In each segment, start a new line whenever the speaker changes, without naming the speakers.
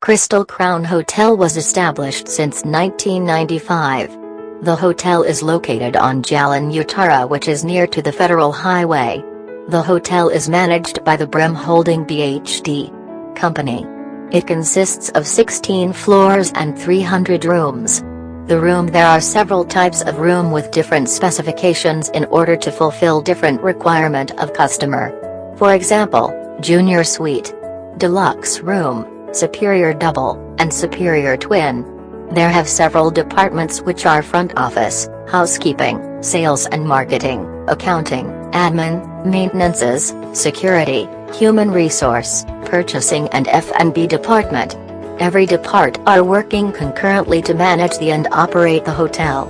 Crystal Crown Hotel was established since 1995. The hotel is located on Jalan Utara, which is near to the Federal Highway. The hotel is managed by the Brem Holding Bhd Company. It consists of 16 floors and 300 rooms. There are several types of room with different specifications in order to fulfill different requirement of customer. For example, Junior Suite, Deluxe Room, Superior Double, and Superior Twin. There have several departments which are front office, housekeeping, sales and marketing, accounting, admin, maintenances, security, human resource, purchasing and F&B department. Every depart are working concurrently to manage and operate the hotel.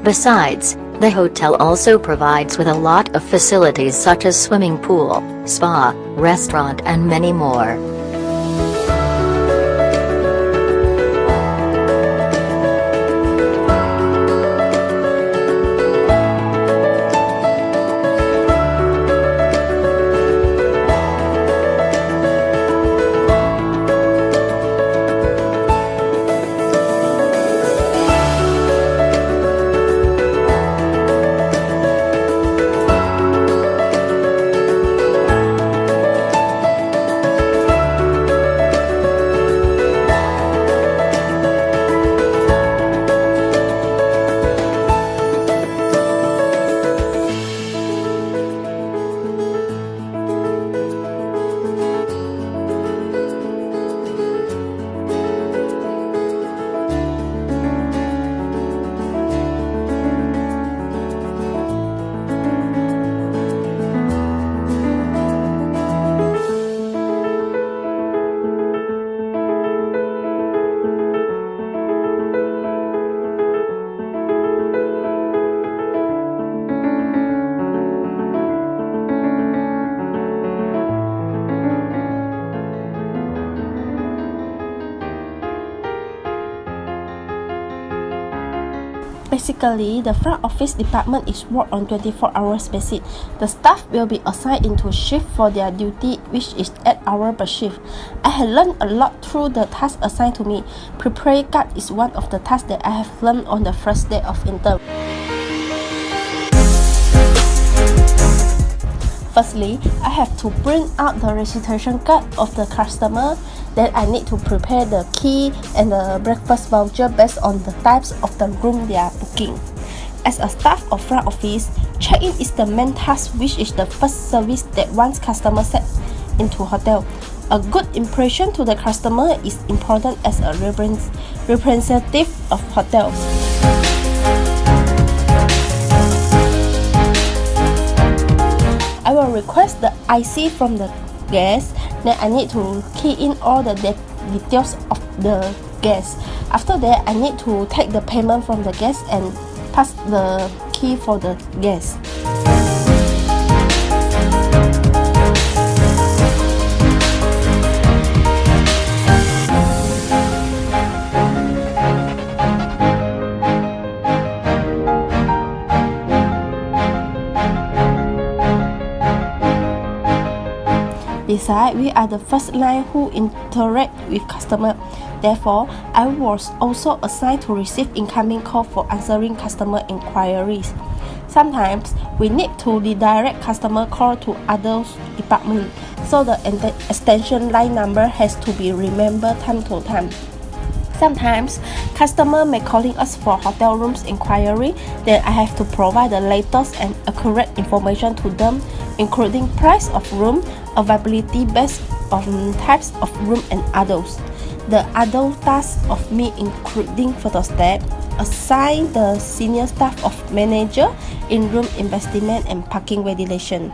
Besides, the hotel also provides with a lot of facilities such as swimming pool, spa, restaurant and many more.
Basically, the front office department is work on 24 hours basis. The staff will be assigned into shift for their duty, which is 8 hours per shift. I have learned a lot through the task assigned to me. Prepare card is one of the tasks that I have learned on the first day of intern. Firstly, I have to print out the registration card of the customer. Then I need to prepare the key and the breakfast voucher based on the types of the room they are booking. As a staff of front office, check-in is the main task, which is the first service that once customer set into hotel. A good impression to the customer is important as a representative of hotels. I will request the IC from the guest. Then I need to key in all the details of the guest. After that, I need to take the payment from the guest and pass the key for the guest. Besides, we are the first line who interact with customer. Therefore, I was also assigned to receive incoming call for answering customer inquiries. Sometimes, we need to redirect customer call to other departments, so the extension line number has to be remembered time to time. Sometimes, customer may calling us for hotel rooms inquiry, then I have to provide the latest and accurate information to them, including price of room, availability based on types of room and others. The other tasks of me including photo step, assign the senior staff of manager in room investment and parking regulation.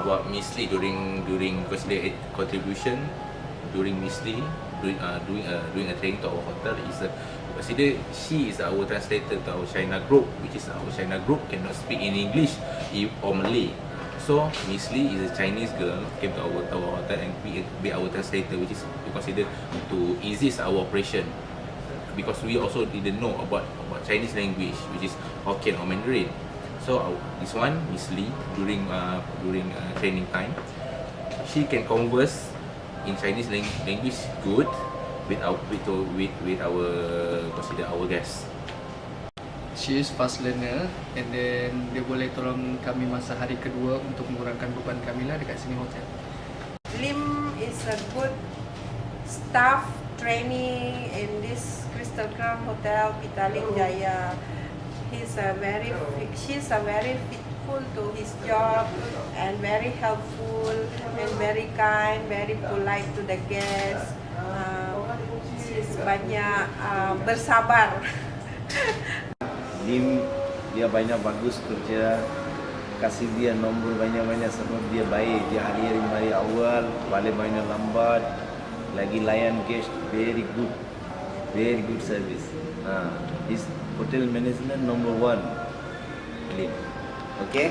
About Miss Lee during consider contribution during Miss Lee doing a training to our hotel is consider she is our translator to our China group, which is our China group cannot speak in English or Malay. So Miss Lee is a Chinese girl, came to our hotel and be our translator, which is considered to ease our operation, because we also didn't know about Chinese language, which is Hokkien or Mandarin. So this one, Miss Lee, during training time, she can converse in Chinese language good with our consider our guests.
She is fast learner, and then dia boleh tolong kami masa hari kedua untuk mengurangkan beban kami lah dekat sini hotel.
Lim is a good staff trainee in this Crystal Crown Hotel, Petaling, Jaya. She's a very faithful to his job and very helpful and very kind, very polite to the guests. She's banyak bersabar.
Lim dia banyak bagus kerja, kasih dia nombor banyak-banyak sebab dia baik, dia hari mari awal, balik banyak lambat, lagi layan guest very good service. This hotel management number 1, Lim. Okay.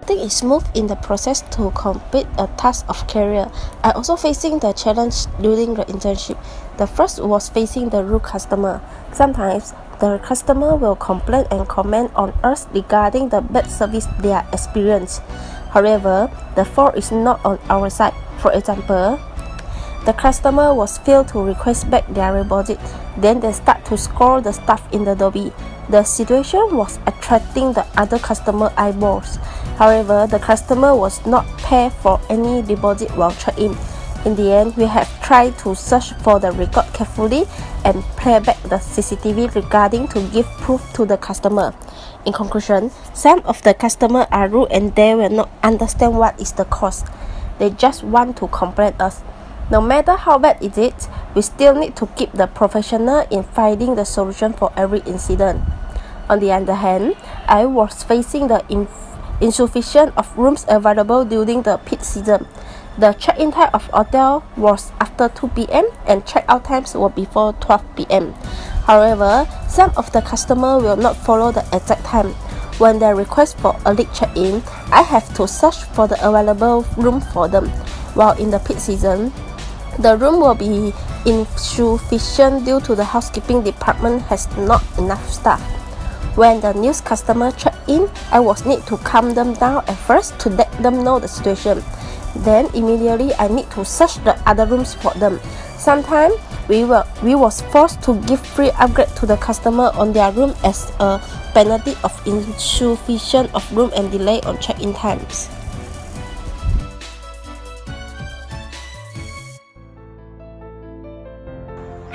Everything is smooth in the process to complete a task of career. I also facing the challenge during the internship. The first was facing the rude customer. Sometimes the customer will complain and comment on us regarding the bad service they are experienced. However, the fault is not on our side. For example, the customer was failed to request back their deposit. Then they start to scold the staff in the lobby. The situation was attracting the other customer eyeballs. However, the customer was not paid for any deposit while check-in. In the end, we have tried to search for the record carefully and play back the CCTV regarding to give proof to the customer. In conclusion, some of the customers are rude and they will not understand what is the cause. They just want to complain us. No matter how bad it is, we still need to keep the professional in finding the solution for every incident. On the other hand, I was facing the insufficient of rooms available during the peak season. The check-in time of hotel was after 2 p.m. and check-out times were before 12 p.m. However, some of the customers will not follow the exact time. When they request for early check-in, I have to search for the available room for them. While in the peak season, the room will be insufficient due to the housekeeping department has not enough staff. When the new customer check in, I was need to calm them down at first to let them know the situation. Then immediately I need to search the other rooms for them. Sometimes we was forced to give free upgrade to the customer on their room as a penalty of insufficient of room and delay on check-in times.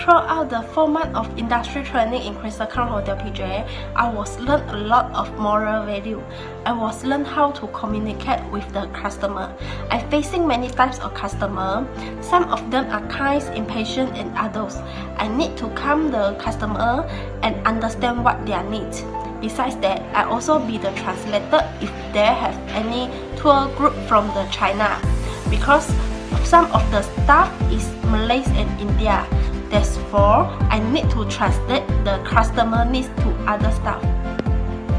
Throughout the 4 months of industry training in Crystal Crown Hotel PJ, I was learned a lot of moral value. I was learned how to communicate with the customer. I facing many types of customer. Some of them are kind, impatient, and others. I need to calm the customer and understand what their needs. Besides that, I also be the translator if they have any tour group from the China, because some of the staff is Malays and India. Therefore, I need to translate the customer needs to other staff.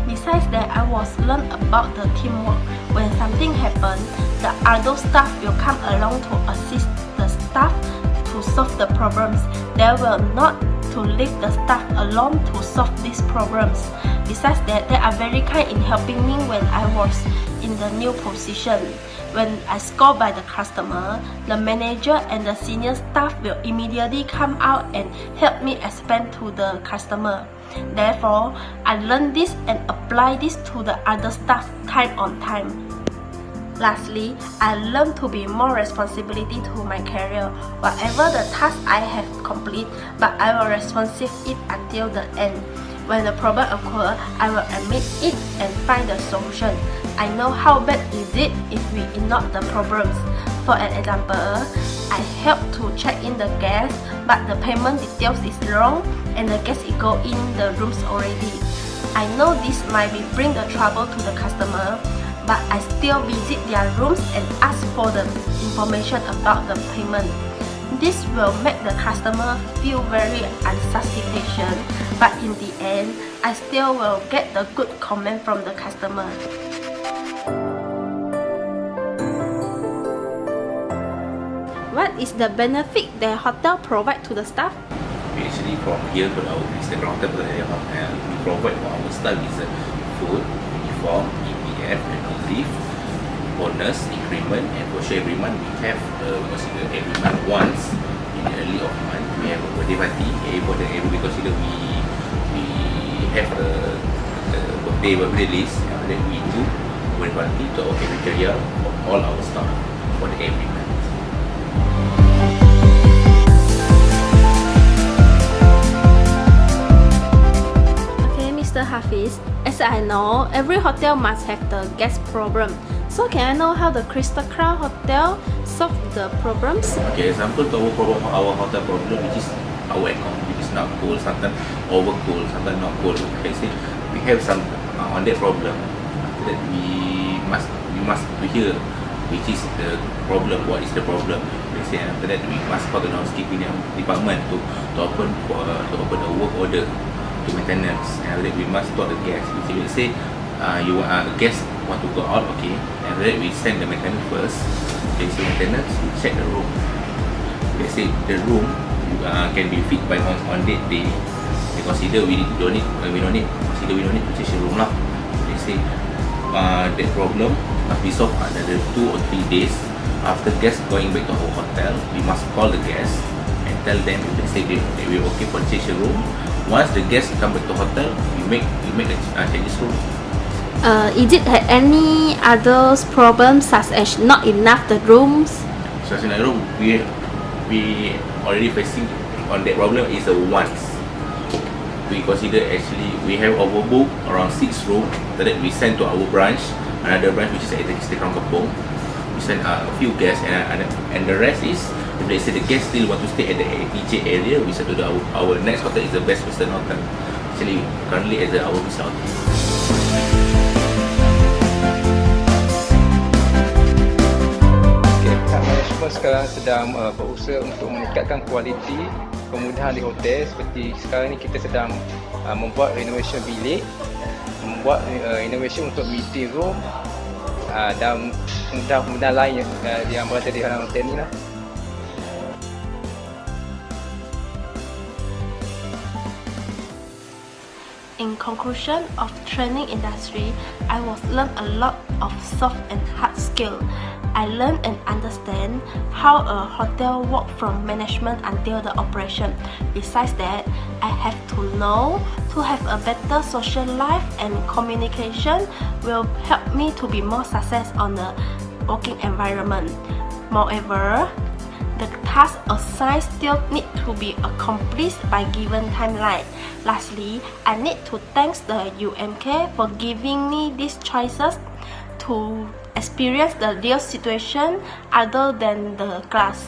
Besides that, I was learned about the teamwork. When something happens, the other staff will come along to assist the staff to solve the problems. They will not to leave the staff alone to solve these problems. Besides that, they are very kind in helping me when I was in the new position. When I scored by the customer, the manager and the senior staff will immediately come out and help me explain to the customer. Therefore, I learned this and apply this to the other staff time on time. Lastly, I learned to be more responsibility to my career. Whatever the task I have complete, but I will responsive it until the end. When the problem occurs, I will admit it and find the solution. I know how bad is it if we ignore the problems. For an example, I help to check in the guest, but the payment details is wrong and the guest is go in the rooms already. I know this might be bring the trouble to the customer, but I still visit their rooms and ask for the information about the payment. This will make the customer feel very unsatisfaction, but in the end, I still will get the good comment from the customer. What is the benefit the hotel provide to the staff?
We actually from here to our Instagram hotel, we provide for our staff is food, uniform, EPF, and leave, bonus, increment, and for sure every month we have consider every month once in the early of month we have a birthday party. We consider we have a birthday list that we do birthday party to our cafeteria of all our staff for the every month.
Mr. Hafiz, as I know, every hotel must have the guest problem. So can I know how the Crystal Crown Hotel solve the problems?
Okay, example to our hotel problem, which is our aircon, which is not cool, sometimes overcool, sometimes not cool. Okay, see, we have some on that problem. After that, we must hear which is the problem, what is the problem. Okay, see, after that, we must call the housekeeping department to open a work order to maintenance, and then we must talk the guest. We say a guest want to go out, okay, and then we send the maintenance first. They say maintenance, we check the room. They say the room can be fit by on that day. They consider we don't need to change the room lah. They say that problem must be solved another 2 or 3 days after guests going back to our hotel. We must call the guests and tell them if they say they will okay for change the room. Once the guests come back to hotel, we make the changes room.
Is it any other problems such as not enough the rooms?
Such in a room, we already facing on that problem is a once. We consider actually we have overbook around 6 rooms that we send to our branch, another branch which is at Instagram Kampung. We send a few guests and the rest is, if they say the guests still want to stay at the ATJ area, we said to our next hotel is the best Western hotel. Actually, currently as our visa hotel.
Okay, pihak management sekarang sedang berusaha untuk meningkatkan kualiti kemudahan di hotel. Seperti sekarang ni kita sedang membuat renovation bilik, membuat renovation untuk meeting room dan kemudahan lain yang berada di dalam hotel ni lah.
In conclusion of training industry, I was learned a lot of soft and hard skill. I learned and understand how a hotel work from management until the operation. Besides that, I have to know to have a better social life, and communication will help me to be more success on the working environment. Moreover, the task assigned still need to be accomplished by given timeline. Lastly, I need to thank the UMK for giving me these choices to experience the real situation other than the class.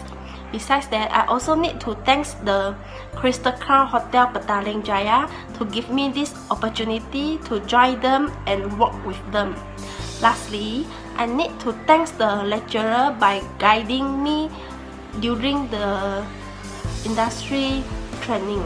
Besides that, I also need to thank the Crystal Crown Hotel Petaling Jaya to give me this opportunity to join them and work with them. Lastly, I need to thank the lecturer by guiding me during the industry training.